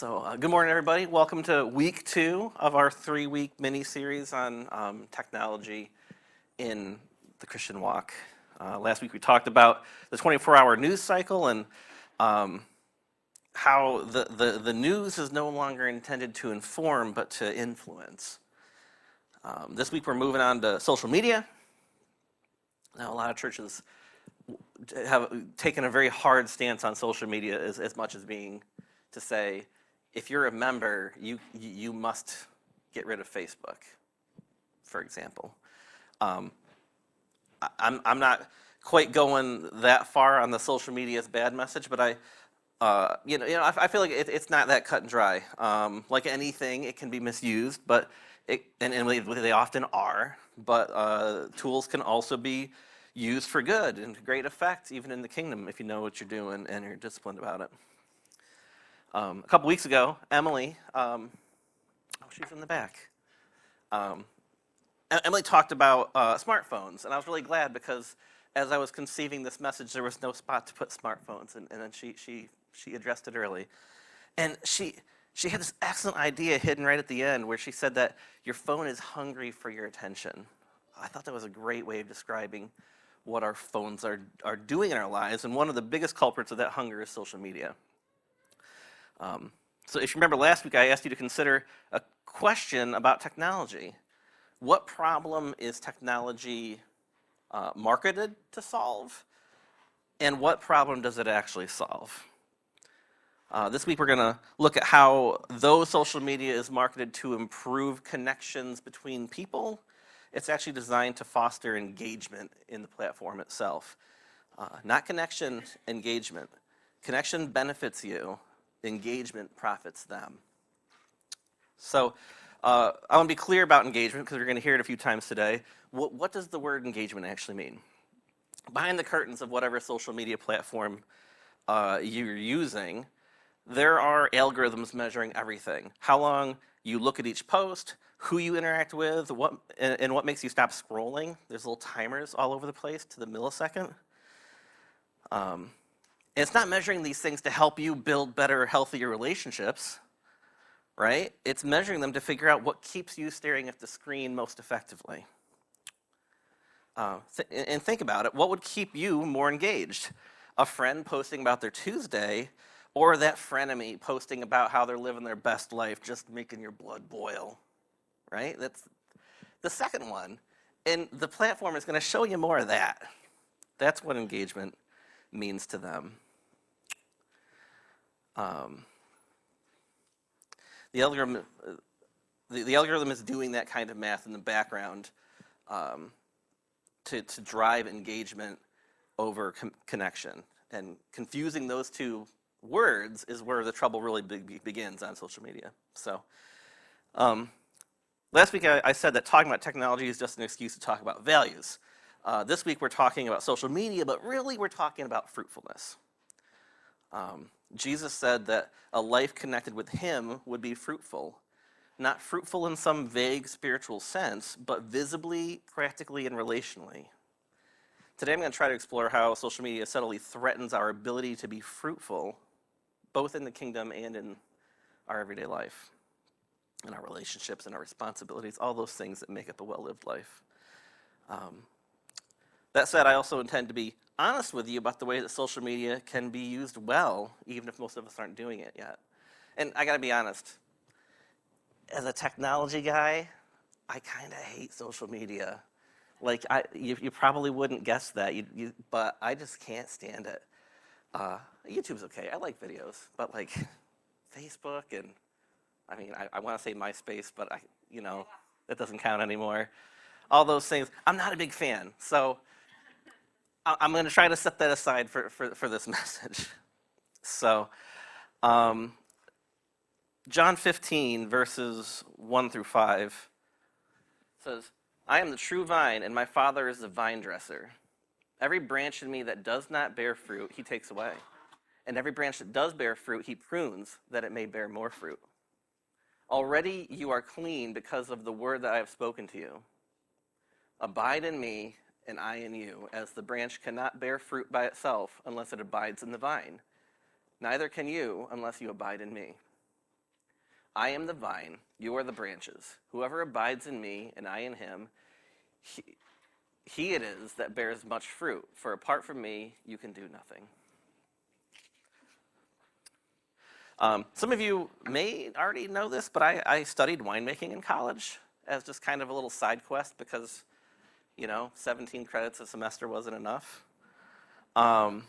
Good morning, everybody. Welcome to week 2 of our 3-week mini-series on technology in the Christian walk. Last week we talked about the 24-hour news cycle and how the news is no longer intended to inform but to influence. This week we're moving on to social media. Now, a lot of churches have taken a very hard stance on social media as much as being to say, if you're a member, you must get rid of Facebook, for example. I'm not quite going that far on the social media is bad message, but I feel like it's not that cut and dry. Like anything, it can be misused, but they often are. But tools can also be used for good and to great effect, even in the kingdom, if you know what you're doing and you're disciplined about it. A couple weeks ago, Emily, she's in the back. Emily talked about smartphones, and I was really glad because as I was conceiving this message, there was no spot to put smartphones, and then she addressed it early. And she had this excellent idea hidden right at the end where she said that your phone is hungry for your attention. I thought that was a great way of describing what our phones are doing in our lives, and one of the biggest culprits of that hunger is social media. So if you remember last week, I asked you to consider a question about technology. What problem is technology marketed to solve? And what problem does it actually solve? This week we're going to look at how though social media is marketed to improve connections between people, it's actually designed to foster engagement in the platform itself. Not connection, engagement. Connection benefits you. Engagement profits them. So I want to be clear about engagement because we're going to hear it a few times today. What does the word engagement actually mean? Behind the curtains of whatever social media platform you're using, there are algorithms measuring everything. How long you look at each post, who you interact with, and what makes you stop scrolling. There's little timers all over the place to the millisecond. And it's not measuring these things to help you build better, healthier relationships, right? It's measuring them to figure out what keeps you staring at the screen most effectively. And think about it. What would keep you more engaged? A friend posting about their Tuesday, or that frenemy posting about how they're living their best life, just making your blood boil, right? That's the second one. And the platform is going to show you more of that. That's what engagement means to them. The algorithm is doing that kind of math in the background to drive engagement over connection. And confusing those two words is where the trouble really begins on social media. So last week I said that talking about technology is just an excuse to talk about values. This week we're talking about social media, but really we're talking about fruitfulness. Jesus said that a life connected with him would be fruitful. Not fruitful in some vague spiritual sense, but visibly, practically, and relationally. Today I'm going to try to explore how social media subtly threatens our ability to be fruitful, both in the kingdom and in our everyday life, in our relationships and our responsibilities, all those things that make up a well-lived life. That said, I also intend to be honest with you about the way that social media can be used well, even if most of us aren't doing it yet. And I got to be honest, as a technology guy, I kind of hate social media. Like, you probably wouldn't guess that, but I just can't stand it. YouTube's okay. I like videos, but like Facebook and, I want to say MySpace, but that doesn't count anymore. All those things, I'm not a big fan. So I'm going to try to set that aside for this message. So, John 15, verses 1 through 5 says, I am the true vine, and my Father is the vine dresser. Every branch in me that does not bear fruit, he takes away. And every branch that does bear fruit, he prunes, that it may bear more fruit. Already you are clean because of the word that I have spoken to you. Abide in me, and I in you, as the branch cannot bear fruit by itself unless it abides in the vine. Neither can you unless you abide in me. I am the vine, you are the branches. Whoever abides in me and I in him, he it is that bears much fruit. For apart from me, you can do nothing. Some of you may already know this, but I studied winemaking in college as just kind of a little side quest because, 17 credits a semester wasn't enough. Right?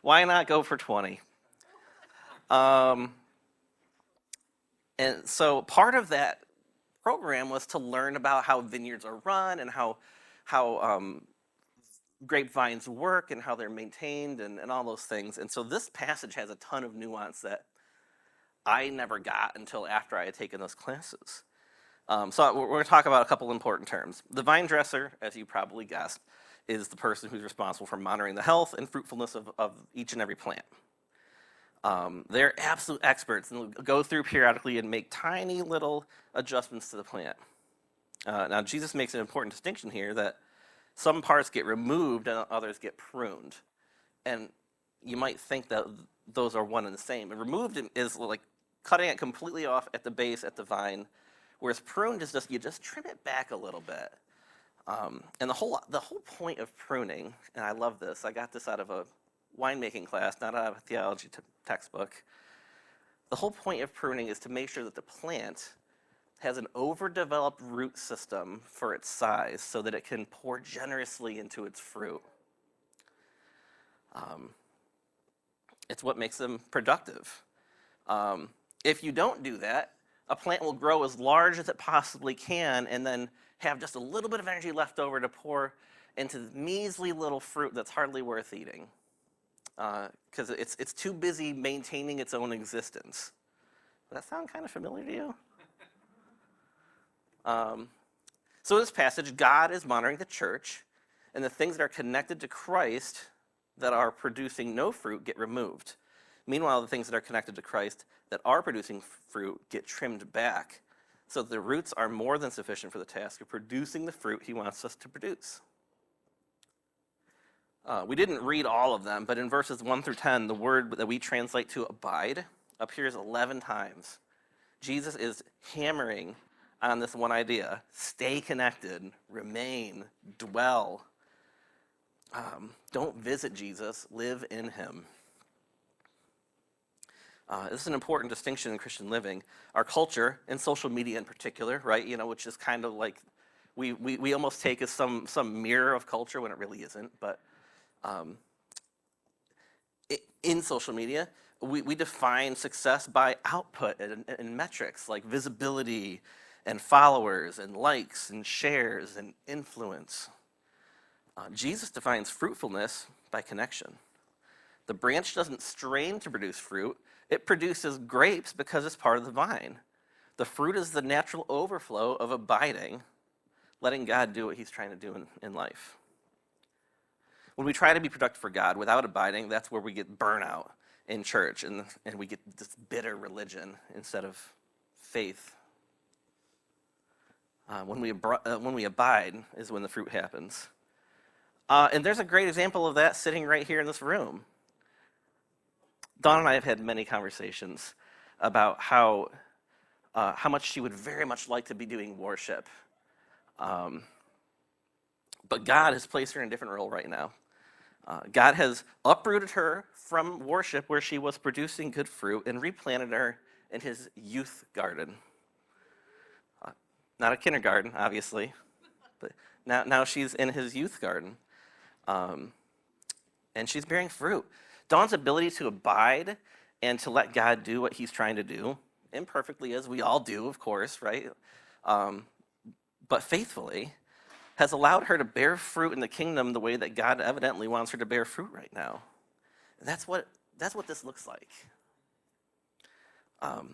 Why not go for 20? And so part of that program was to learn about how vineyards are run and how grapevines work and how they're maintained and all those things. And so this passage has a ton of nuance that I never got until after I had taken those classes. So we're going to talk about a couple important terms. The vine dresser, as you probably guessed, is the person who's responsible for monitoring the health and fruitfulness of each and every plant. They're absolute experts and will go through periodically and make tiny little adjustments to the plant. Now, Jesus makes an important distinction here that some parts get removed and others get pruned. And you might think that those are one and the same. And removed is like cutting it completely off at the base, at the vine, whereas pruned is you just trim it back a little bit. And the whole point of pruning, and I love this, I got this out of a winemaking class, not out of a theology textbook. The whole point of pruning is to make sure that the plant has an overdeveloped root system for its size so that it can pour generously into its fruit. It's what makes them productive. If you don't do that, a plant will grow as large as it possibly can and then have just a little bit of energy left over to pour into the measly little fruit that's hardly worth eating. Because it's too busy maintaining its own existence. Does that sound kind of familiar to you? So in this passage, God is monitoring the church, and the things that are connected to Christ that are producing no fruit get removed. Meanwhile, the things that are connected to Christ that are producing fruit get trimmed back, so that the roots are more than sufficient for the task of producing the fruit he wants us to produce. We didn't read all of them, but in verses 1 through 10, the word that we translate to abide appears 11 times. Jesus is hammering on this one idea: stay connected, remain, dwell. Don't visit Jesus, live in him. This is an important distinction in Christian living. Our culture, and social media in particular, right, which is kind of like, we almost take as some mirror of culture when it really isn't, but in social media, we define success by output and metrics like visibility and followers and likes and shares and influence. Jesus defines fruitfulness by connection. The branch doesn't strain to produce fruit. It produces grapes because it's part of the vine. The fruit is the natural overflow of abiding, letting God do what he's trying to do in life. When we try to be productive for God without abiding, that's where we get burnout in church, and we get this bitter religion instead of faith. When we abide is when the fruit happens. And there's a great example of that sitting right here in this room. Dawn and I have had many conversations about how much she would very much like to be doing worship. But God has placed her in a different role right now. God has uprooted her from worship where she was producing good fruit and replanted her in his youth garden. Not a kindergarten, obviously, but now she's in his youth garden. And she's bearing fruit. Dawn's ability to abide and to let God do what he's trying to do, imperfectly as we all do, of course, right? But faithfully, has allowed her to bear fruit in the kingdom the way that God evidently wants her to bear fruit right now. And that's what this looks like. So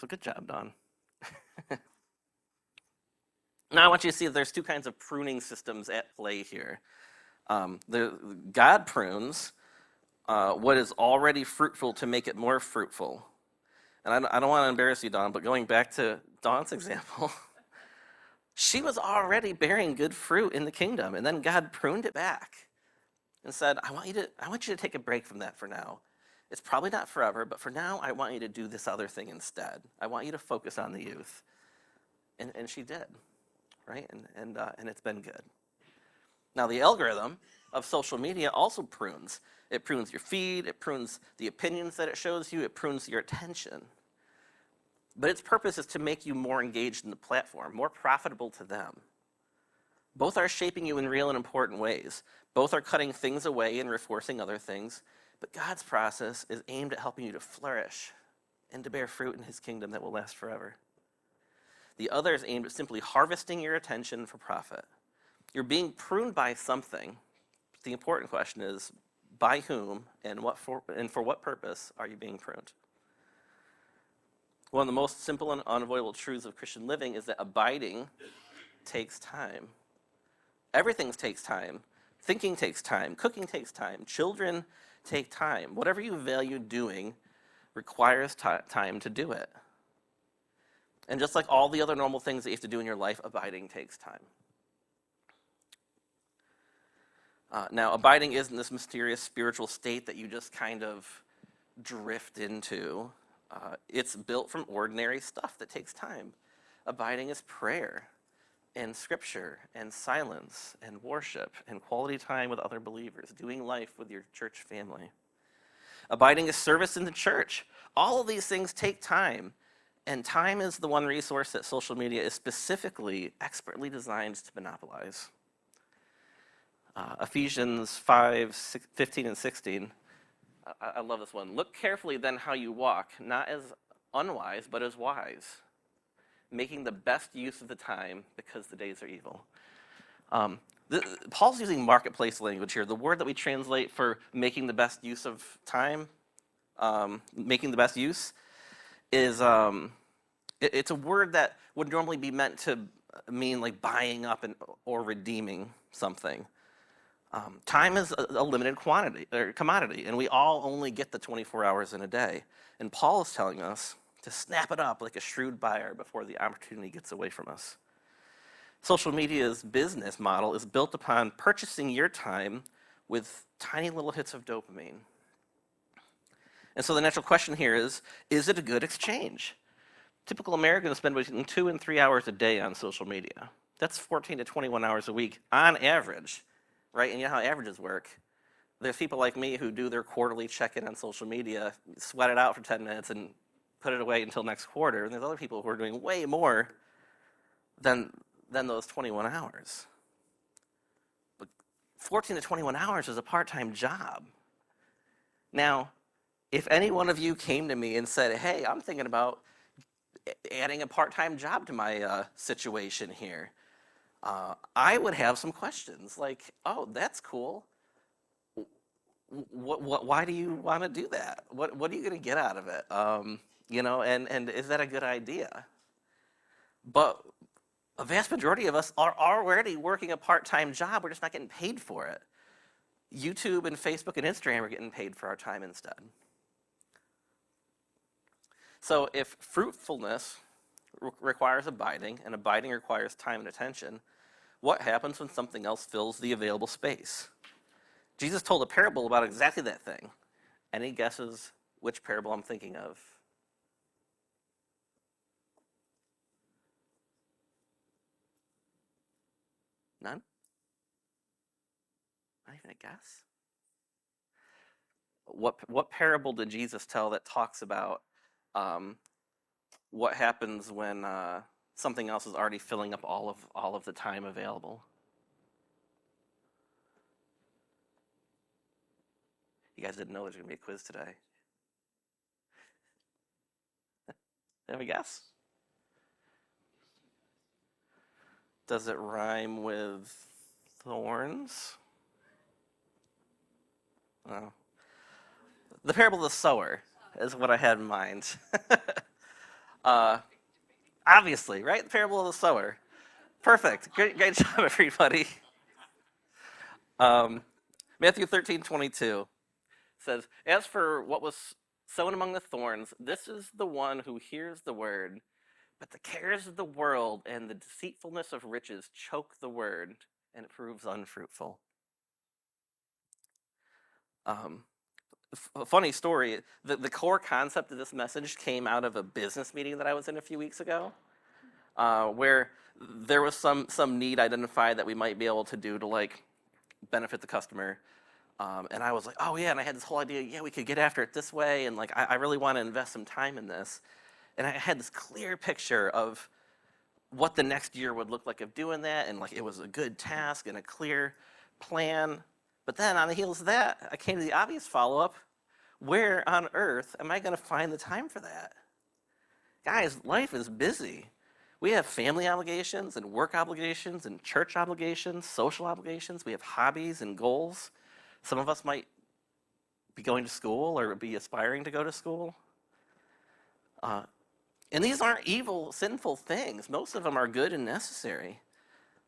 good job, Dawn. Now I want you to see that there's two kinds of pruning systems at play here. God prunes what is already fruitful to make it more fruitful. And I don't want to embarrass you, Dawn, but going back to Dawn's example, she was already bearing good fruit in the kingdom, and then God pruned it back and said, I want you to take a break from that for now It's probably not forever, but for now, I want you to do this other thing instead. I want you to focus on the youth. And she did, right? And it's been good. Now, the algorithm of social media also prunes. It prunes your feed, it prunes the opinions that it shows you, it prunes your attention. But its purpose is to make you more engaged in the platform, more profitable to them. Both are shaping you in real and important ways. Both are cutting things away and reinforcing other things. But God's process is aimed at helping you to flourish and to bear fruit in his kingdom that will last forever. The other is aimed at simply harvesting your attention for profit. You're being pruned by something. The important question is, by whom and for what purpose are you being pruned? One of the most simple and unavoidable truths of Christian living is that abiding takes time. Everything takes time. Thinking takes time. Cooking takes time. Children take time. Whatever you value doing requires time to do it. And just like all the other normal things that you have to do in your life, abiding takes time. Now, abiding isn't this mysterious spiritual state that you just kind of drift into. It's built from ordinary stuff that takes time. Abiding is prayer and scripture and silence and worship and quality time with other believers, doing life with your church family. Abiding is service in the church. All of these things take time, and time is the one resource that social media is specifically, expertly designed to monopolize. Ephesians 5:15 and 16. I love this one. Look carefully then how you walk, not as unwise, but as wise, making the best use of the time because the days are evil. Paul's using marketplace language here. The word that we translate for making the best use of time, making the best use, is it's a word that would normally be meant to mean like buying up or redeeming something. Time is a limited quantity or commodity, and we all only get the 24 hours in a day. And Paul is telling us to snap it up like a shrewd buyer before the opportunity gets away from us. Social media's business model is built upon purchasing your time with tiny little hits of dopamine. And so the natural question here is it a good exchange? Typical Americans spend between 2 and 3 hours a day on social media. That's 14 to 21 hours a week on average. Right, and you know how averages work. There's people like me who do their quarterly check-in on social media, sweat it out for 10 minutes and put it away until next quarter. And there's other people who are doing way more than those 21 hours. But 14 to 21 hours is a part-time job. Now, if any one of you came to me and said, hey, I'm thinking about adding a part-time job to my situation here, I would have some questions like, oh, that's cool. Why do you want to do that? What are you going to get out of it? And is that a good idea? But a vast majority of us are already working a part-time job. We're just not getting paid for it. YouTube and Facebook and Instagram are getting paid for our time instead. So if fruitfulness requires abiding, and abiding requires time and attention, what happens when something else fills the available space? Jesus told a parable about exactly that thing. Any guesses which parable I'm thinking of? None? Not even a guess? What parable did Jesus tell that talks about what happens when something else is already filling up all of the time available? You guys didn't know there's going to be a quiz today. Have a guess? Does it rhyme with thorns? Oh. The parable of the sower is what I had in mind. Obviously, right? The parable of the sower. Perfect. Great job, everybody. Matthew 13:22 says, as for what was sown among the thorns, this is the one who hears the word, but the cares of the world and the deceitfulness of riches choke the word, and it proves unfruitful. A funny story, the core concept of this message came out of a business meeting that I was in a few weeks ago, where there was some need identified that we might be able to do to like benefit the customer. And I was like, oh yeah, and I had this whole idea, yeah, we could get after it this way, and like I really want to invest some time in this. And I had this clear picture of what the next year would look like of doing that, and like it was a good task and a clear plan. But then on the heels of that, I came to the obvious follow-up. Where on earth am I going to find the time for that? Guys, life is busy. We have family obligations and work obligations and church obligations, social obligations. We have hobbies and goals. Some of us might be going to school or be aspiring to go to school. And these aren't evil, sinful things. Most of them are good and necessary.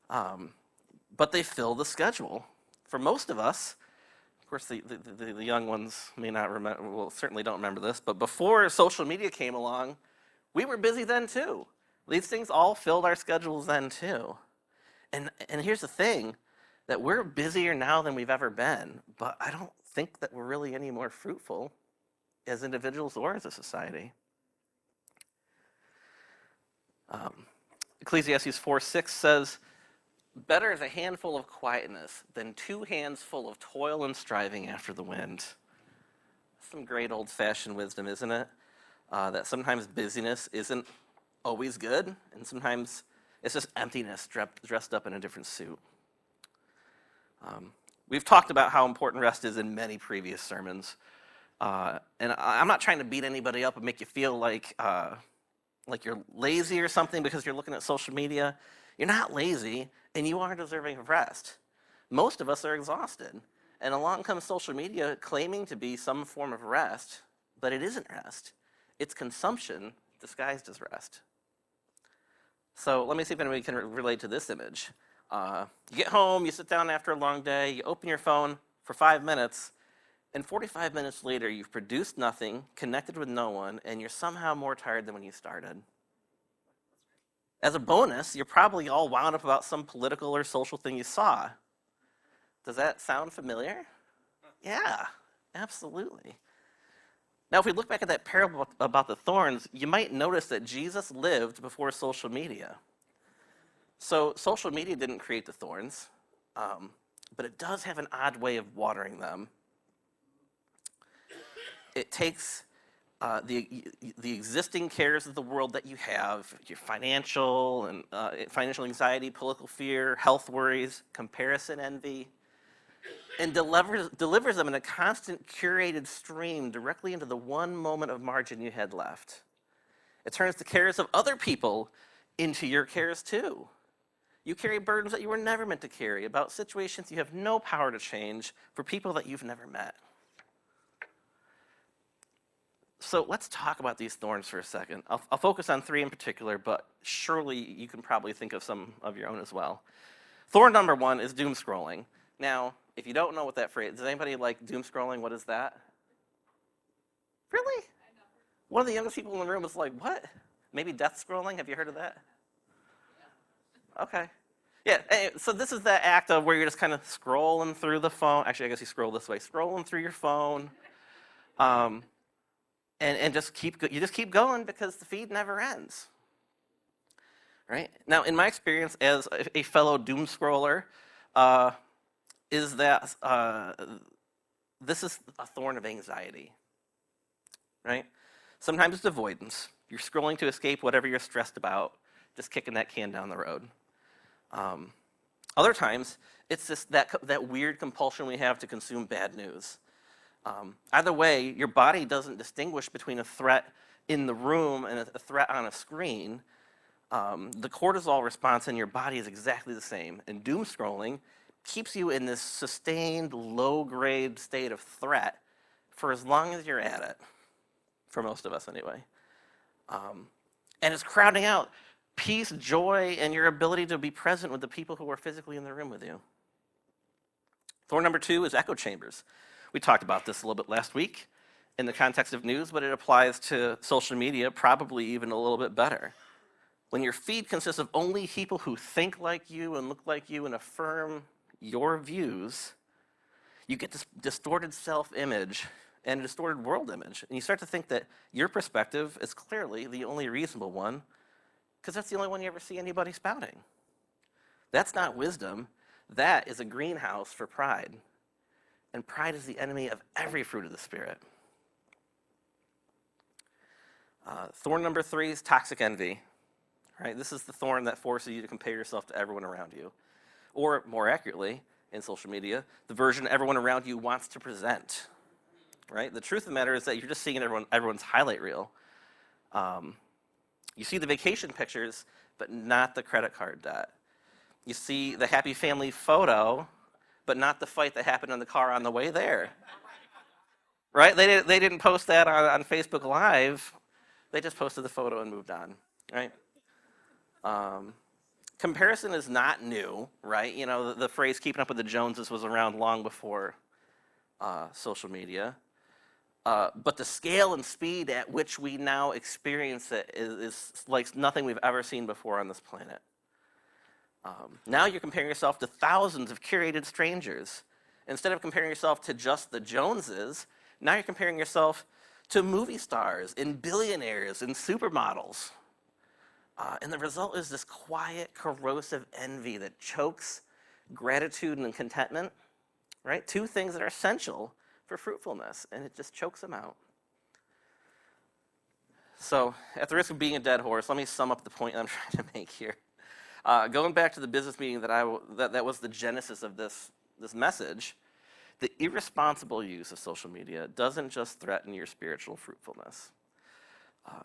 But they fill the schedule. For most of us, of course, the young ones may not remember, well, certainly don't remember this, but before social media came along, we were busy then too. These things all filled our schedules then too. And here's the thing, that we're busier now than we've ever been, but I don't think that we're really any more fruitful as individuals or as a society. Ecclesiastes 4:6 says, better is a handful of quietness than 2 hands full of toil and striving after the wind. Some great old-fashioned wisdom, isn't it? That sometimes busyness isn't always good, and sometimes it's just emptiness dressed up in a different suit. We've talked about how important rest is in many previous sermons, and I'm not trying to beat anybody up and make you feel like you're lazy or something because you're looking at social media. You're not lazy, and you are deserving of rest. Most of us are exhausted, and along comes social media claiming to be some form of rest, but it isn't rest. It's consumption disguised as rest. So let me see if anybody can relate to this image. You get home, you sit down after a long day, you open your phone for 5 minutes, and 45 minutes later you've produced nothing, connected with no one, and you're somehow more tired than when you started. As a bonus, you're probably all wound up about some political or social thing you saw. Does that sound familiar? Yeah, absolutely. Now, if we look back at that parable about the thorns, you might notice that Jesus lived before social media. So social media didn't create the thorns, but it does have an odd way of watering them. It takes the existing cares of the world that you have, your financial anxiety, political fear, health worries, comparison envy, and delivers them in a constant curated stream directly into the one moment of margin you had left. It turns the cares of other people into your cares too. You carry burdens that you were never meant to carry, about situations you have no power to change, for people that you've never met. So let's talk about these thorns for a second. I'll focus on 3 in particular, but surely you can probably think of some of your own as well. Thorn number 1 is doom scrolling. Now, if you don't know what that phrase, does anybody like doom scrolling? What is that? Really? One of the youngest people in the room was like, what? Maybe death scrolling? Have you heard of that? Okay. Yeah, so this is the act of where you're just kind of scrolling through the phone. Actually, I guess you scroll this way. Scrolling through your phone. And just keep going because the feed never ends. Right? Now, in my experience as a fellow doom scroller, is that this is a thorn of anxiety. Right? Sometimes it's avoidance. You're scrolling to escape whatever you're stressed about, just kicking that can down the road. Other times, it's just that weird compulsion we have to consume bad news. Either way, your body doesn't distinguish between a threat in the room and a threat on a screen. The cortisol response in your body is exactly the same. And doom scrolling keeps you in this sustained, low-grade state of threat for as long as you're at it, for most of us anyway. And it's crowding out peace, joy, and your ability to be present with the people who are physically in the room with you. Thorn number 2 is echo chambers. We talked about this a little bit last week in the context of news, but it applies to social media probably even a little bit better. When your feed consists of only people who think like you and look like you and affirm your views, you get this distorted self-image and a distorted world image. And you start to think that your perspective is clearly the only reasonable one because that's the only one you ever see anybody spouting. That's not wisdom. That is a greenhouse for pride. And pride is the enemy of every fruit of the Spirit. Thorn number 3 is toxic envy. Right? This is the thorn that forces you to compare yourself to everyone around you. Or, more accurately, in social media, the version everyone around you wants to present. Right? The truth of the matter is that you're just seeing everyone's highlight reel. You see the vacation pictures, but not the credit card debt. You see the happy family photo, but not the fight that happened in the car on the way there. Right? They didn't post that on Facebook Live. They just posted the photo and moved on. Right? Comparison is not new, right? You know, the phrase keeping up with the Joneses was around long before social media. But the scale and speed at which we now experience it is like nothing we've ever seen before on this planet. Now you're comparing yourself to thousands of curated strangers. Instead of comparing yourself to just the Joneses, now you're comparing yourself to movie stars and billionaires and supermodels. And the result is this quiet, corrosive envy that chokes gratitude and contentment, right? 2 things that are essential for fruitfulness, and it just chokes them out. So, at the risk of being a dead horse, let me sum up the point I'm trying to make here. Going back to the business meeting that was the genesis of this message, the irresponsible use of social media doesn't just threaten your spiritual fruitfulness.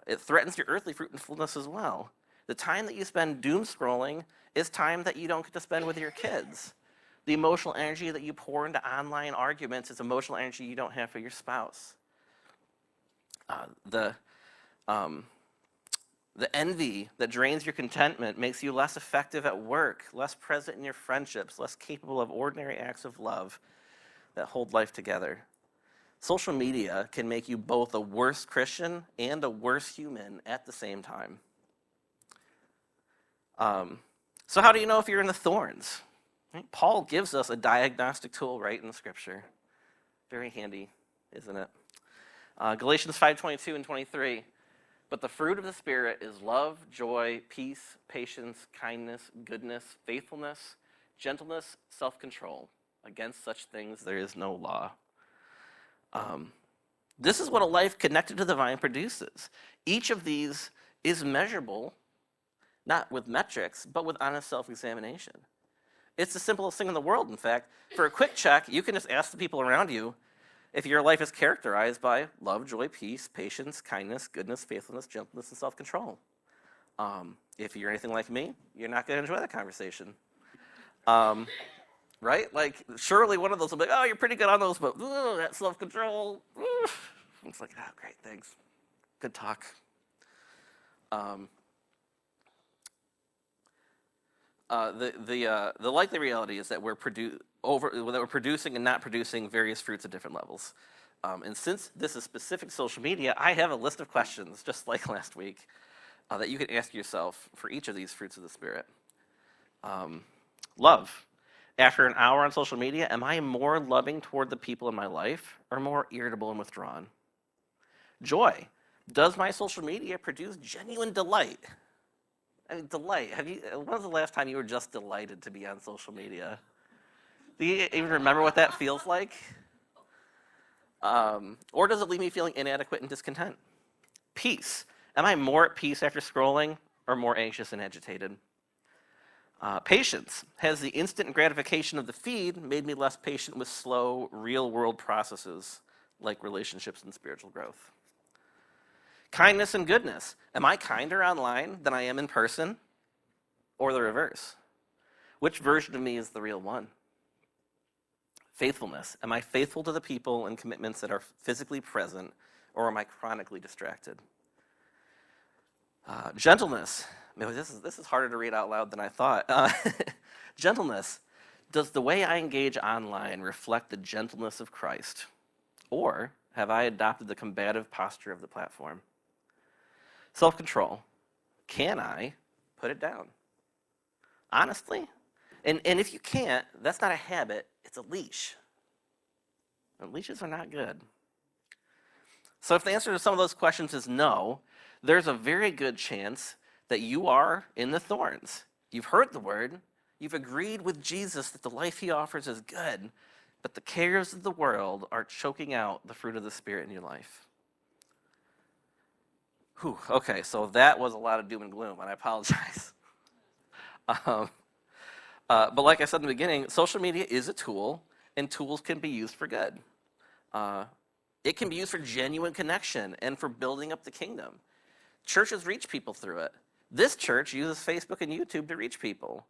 It threatens your earthly fruitfulness as well. The time that you spend doom scrolling is time that you don't get to spend with your kids. The emotional energy that you pour into online arguments is emotional energy you don't have for your spouse. The envy that drains your contentment makes you less effective at work, less present in your friendships, less capable of ordinary acts of love that hold life together. Social media can make you both a worse Christian and a worse human at the same time. So how do you know if you're in the thorns? Right? Paul gives us a diagnostic tool right in the Scripture. Very handy, isn't it? Galatians 5:22 and 23. But the fruit of the Spirit is love, joy, peace, patience, kindness, goodness, faithfulness, gentleness, self-control. Against such things there is no law. This is what a life connected to the vine produces. Each of these is measurable, not with metrics, but with honest self-examination. It's the simplest thing in the world, in fact. For a quick check, you can just ask the people around you if your life is characterized by love, joy, peace, patience, kindness, goodness, faithfulness, gentleness, and self-control. If you're anything like me, you're not going to enjoy that conversation. Right? Like, surely one of those will be, oh, you're pretty good on those, but that self-control. It's like, oh, great, thanks. Good talk. The likely reality is that we're producing and not producing various fruits at different levels. And since this is specific to social media, I have a list of questions, just like last week, that you can ask yourself for each of these fruits of the Spirit. Love. After an hour on social media, am I more loving toward the people in my life or more irritable and withdrawn? Joy. Does my social media produce genuine delight? I mean, delight. When was the last time you were just delighted to be on social media? Do you even remember what that feels like? Or does it leave me feeling inadequate and discontent? Peace. Am I more at peace after scrolling or more anxious and agitated? Patience. Has the instant gratification of the feed made me less patient with slow, real-world processes like relationships and spiritual growth? Kindness and goodness. Am I kinder online than I am in person? Or the reverse? Which version of me is the real one? Faithfulness. Am I faithful to the people and commitments that are physically present, or am I chronically distracted? Gentleness. Maybe this is harder to read out loud than I thought. Gentleness. Does the way I engage online reflect the gentleness of Christ? Or have I adopted the combative posture of the platform? Self-control. Can I put it down? Honestly? And if you can't, that's not a habit, it's a leash. And leashes are not good. So if the answer to some of those questions is no, there's a very good chance that you are in the thorns. You've heard the word, you've agreed with Jesus that the life he offers is good, but the cares of the world are choking out the fruit of the Spirit in your life. Whew, okay, so that was a lot of doom and gloom, and I apologize. But like I said in the beginning, social media is a tool, and tools can be used for good. It can be used for genuine connection and for building up the kingdom. Churches reach people through it. This church uses Facebook and YouTube to reach people.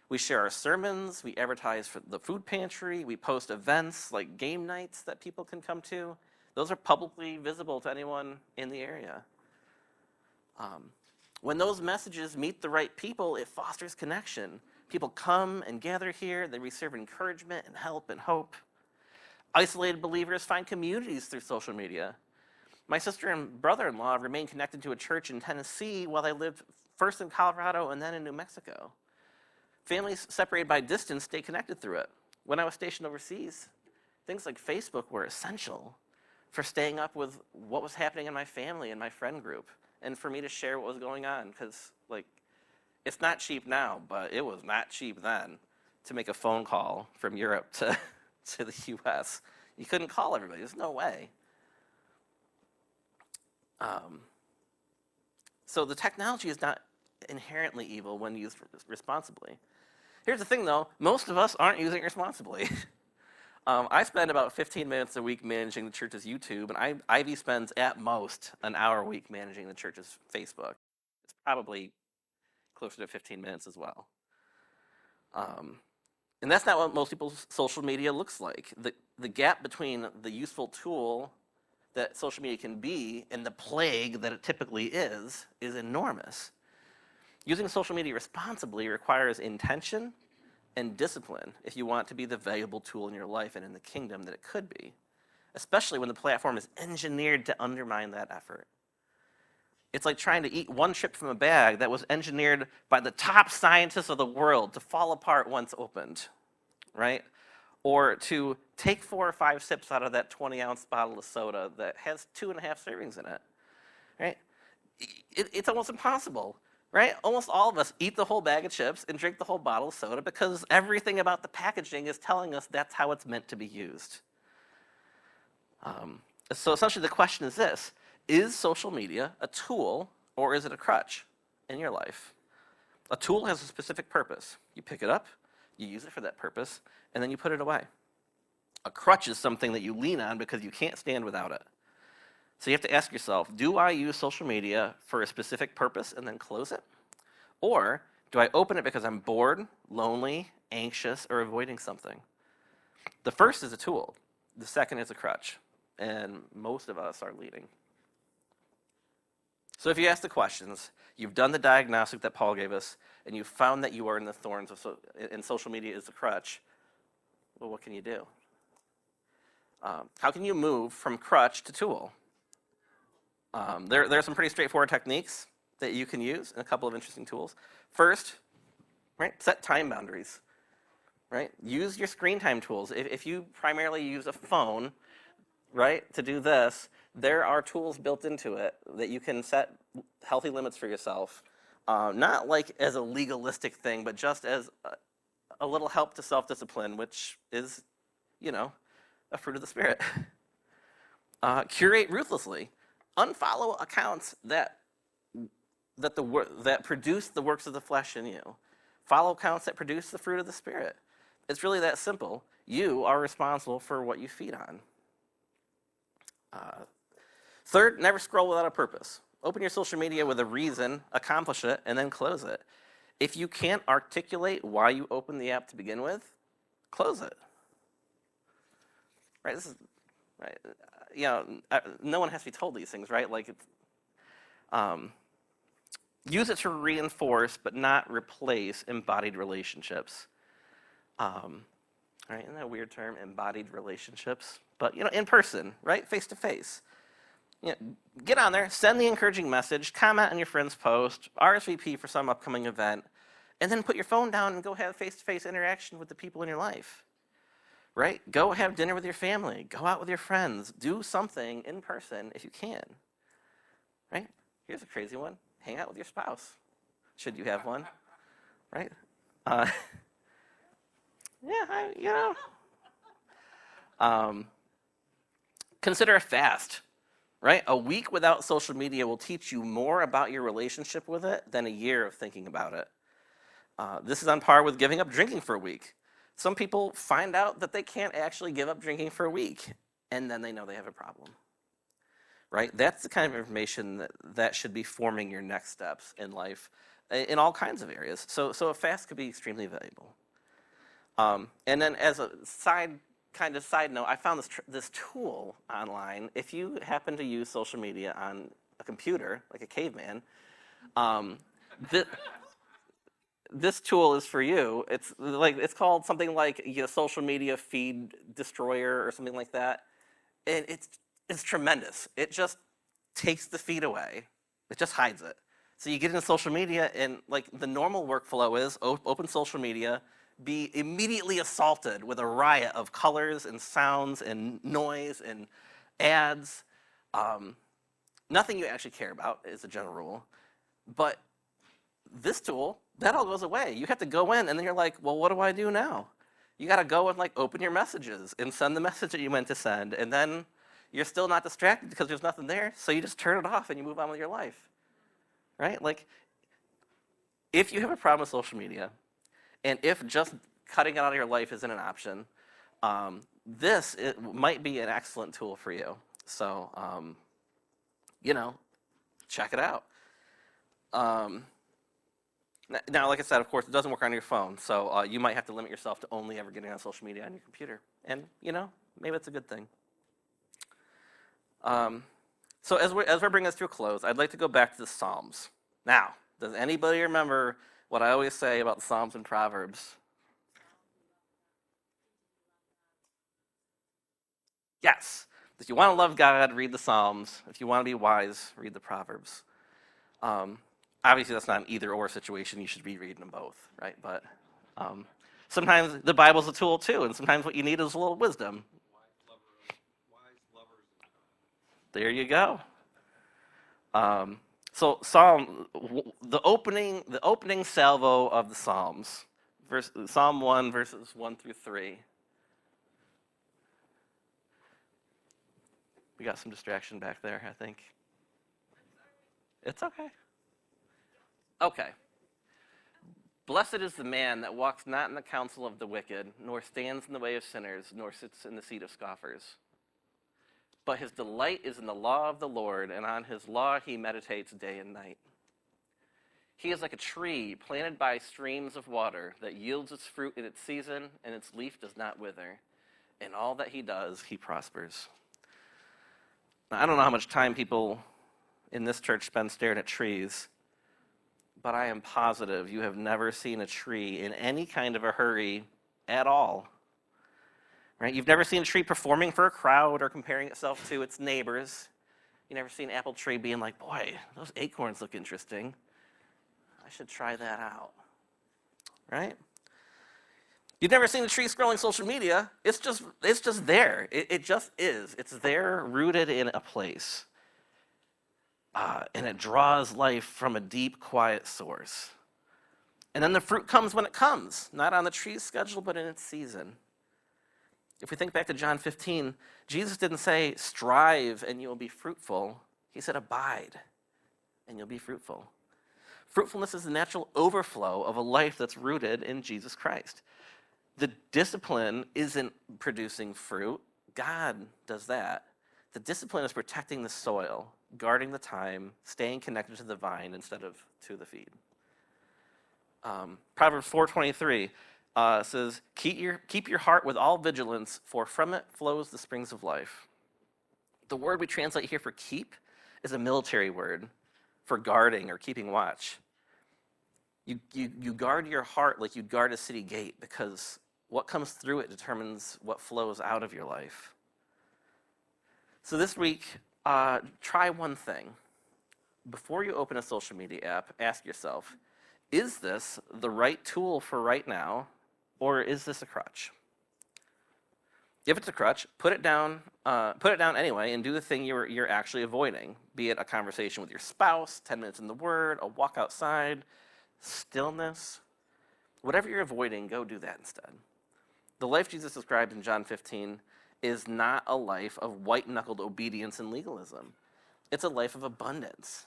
We share our sermons, we advertise for the food pantry, we post events like game nights that people can come to. Those are publicly visible to anyone in the area. When those messages meet the right people, it fosters connection. People come and gather here, they receive encouragement and help and hope. Isolated believers find communities through social media. My sister and brother-in-law remained connected to a church in Tennessee while they lived first in Colorado and then in New Mexico. Families separated by distance stay connected through it. When I was stationed overseas, things like Facebook were essential for staying up with what was happening in my family and my friend group, and for me to share what was going on, because it's not cheap now, but it was not cheap then to make a phone call from Europe to the U.S. You couldn't call everybody. There's no way. So the technology is not inherently evil when used responsibly. Here's the thing, though. Most of us aren't using it responsibly. I spend about 15 minutes a week managing the church's YouTube, and Ivy spends at most an hour a week managing the church's Facebook. It's probably closer to 15 minutes as well. And that's not what most people's social media looks like. The gap between the useful tool that social media can be and the plague that it typically is enormous. Using social media responsibly requires intention and discipline if you want to be the valuable tool in your life and in the kingdom that it could be, especially when the platform is engineered to undermine that effort. It's like trying to eat one chip from a bag that was engineered by the top scientists of the world to fall apart once opened, right? Or to take 4 or 5 sips out of that 20-ounce bottle of soda that has 2.5 servings in it, right? It's almost impossible, right? Almost all of us eat the whole bag of chips and drink the whole bottle of soda because everything about the packaging is telling us that's how it's meant to be used. So essentially the question is this: is social media a tool or is it a crutch in your life? A tool has a specific purpose. You pick it up, you use it for that purpose, and then you put it away. A crutch is something that you lean on because you can't stand without it. So you have to ask yourself, do I use social media for a specific purpose and then close it? Or do I open it because I'm bored, lonely, anxious, or avoiding something? The first is a tool. The second is a crutch. And most of us are leading. So if you ask the questions, you've done the diagnostic that Paul gave us, and you've found that you are in the thorns and social media is a crutch, well, what can you do? How can you move from crutch to tool? There are some pretty straightforward techniques that you can use and a couple of interesting tools. First, right, set time boundaries. Right? Use your screen time tools. If you primarily use a phone, right, to do this, there are tools built into it that you can set healthy limits for yourself. Not like as a legalistic thing, but just as a little help to self-discipline, which is, a fruit of the Spirit. Curate ruthlessly. Unfollow accounts that produce the works of the flesh in you. Follow accounts that produce the fruit of the Spirit. It's really that simple. You are responsible for what you feed on. Third, never scroll without a purpose. Open your social media with a reason, accomplish it, and then close it. If you can't articulate why you opened the app to begin with, close it. Right? This is right. No one has to be told these things, right? Use it to reinforce but not replace embodied relationships. Right? Isn't that a weird term, embodied relationships? But in person, right? Face to face. Get on there, send the encouraging message, comment on your friend's post, RSVP for some upcoming event, and then put your phone down and go have face-to-face interaction with the people in your life. right? Go have dinner with your family. Go out with your friends. Do something in person if you can, right? Here's a crazy one. Hang out with your spouse, should you have one, right? Uh, Um, consider a fast, right? A week without social media will teach you more about your relationship with it than a year of thinking about it. This is on par with giving up drinking for a week. Some people find out that they can't actually give up drinking for a week, and then they know they have a problem, right? That's the kind of information that should be forming your next steps in life in all kinds of areas. So a fast could be extremely valuable. And then as a side note, I found this tool online. If you happen to use social media on a computer, like a caveman, this tool is for you. It's called something like social media feed destroyer or something like that, and it's tremendous. It just takes the feed away. It just hides it. So you get into social media, and like the normal workflow is open social media, be immediately assaulted with a riot of colors and sounds and noise and ads. Nothing you actually care about is a general rule. But this tool, that all goes away. You have to go in, and then you're like, well, what do I do now? You got to go and open your messages and send the message that you meant to send, and then you're still not distracted because there's nothing there, so you just turn it off and you move on with your life, right? If you have a problem with social media, and if just cutting it out of your life isn't an option, this might be an excellent tool for you. So, check it out. Now, like I said, of course, it doesn't work on your phone, so you might have to limit yourself to only ever getting on social media on your computer. And, maybe it's a good thing. So as we're bringing this to a close, I'd like to go back to the Psalms. Now, does anybody remember what I always say about the Psalms and Proverbs? Yes. If you want to love God, read the Psalms. If you want to be wise, read the Proverbs. Obviously, that's not an either-or situation. You should be reading them both, right? But sometimes the Bible's a tool, too, and sometimes what you need is a little wisdom. Wise lovers. There you go. So the opening salvo of the Psalms, Psalm 1, verses 1 through 3. We got some distraction back there, I think. It's okay. Okay. Blessed is the man that walks not in the counsel of the wicked, nor stands in the way of sinners, nor sits in the seat of scoffers. But his delight is in the law of the Lord, and on his law he meditates day and night. He is like a tree planted by streams of water that yields its fruit in its season, and its leaf does not wither. In all that he does, he prospers. Now, I don't know how much time people in this church spend staring at trees, but I am positive you have never seen a tree in any kind of a hurry at all. Right? You've never seen a tree performing for a crowd or comparing itself to its neighbors. You've never seen an apple tree being like, boy, those acorns look interesting. I should try that out. Right? You've never seen a tree scrolling social media. It's just there. It just is. It's there, rooted in a place. And it draws life from a deep, quiet source. And then the fruit comes when it comes, not on the tree's schedule, but in its season. If we think back to John 15, Jesus didn't say, strive and you will be fruitful. He said, abide and you'll be fruitful. Fruitfulness is the natural overflow of a life that's rooted in Jesus Christ. The discipline isn't producing fruit. God does that. The discipline is protecting the soil, guarding the time, staying connected to the vine instead of to the feed. Proverbs 4:23 says, keep your heart with all vigilance, for from it flows the springs of life. The word we translate here for keep is a military word for guarding or keeping watch. You guard your heart like you'd guard a city gate, because what comes through it determines what flows out of your life. So this week, try one thing. Before you open a social media app, ask yourself, is this the right tool for right now, or is this a crutch? If it's a crutch, put it down. Put it down anyway, and do the thing you're actually avoiding. Be it a conversation with your spouse, 10 minutes in the Word, a walk outside, stillness. Whatever you're avoiding, go do that instead. The life Jesus described in John 15 is not a life of white-knuckled obedience and legalism. It's a life of abundance.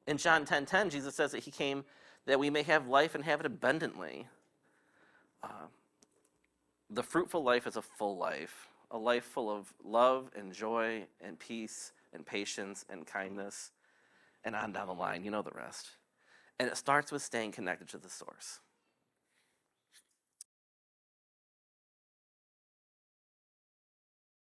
In John 10:10, Jesus says that he came that we may have life and have it abundantly. The fruitful life is a full life, a life full of love and joy and peace and patience and kindness, and on down the line. You know the rest. And it starts with staying connected to the source.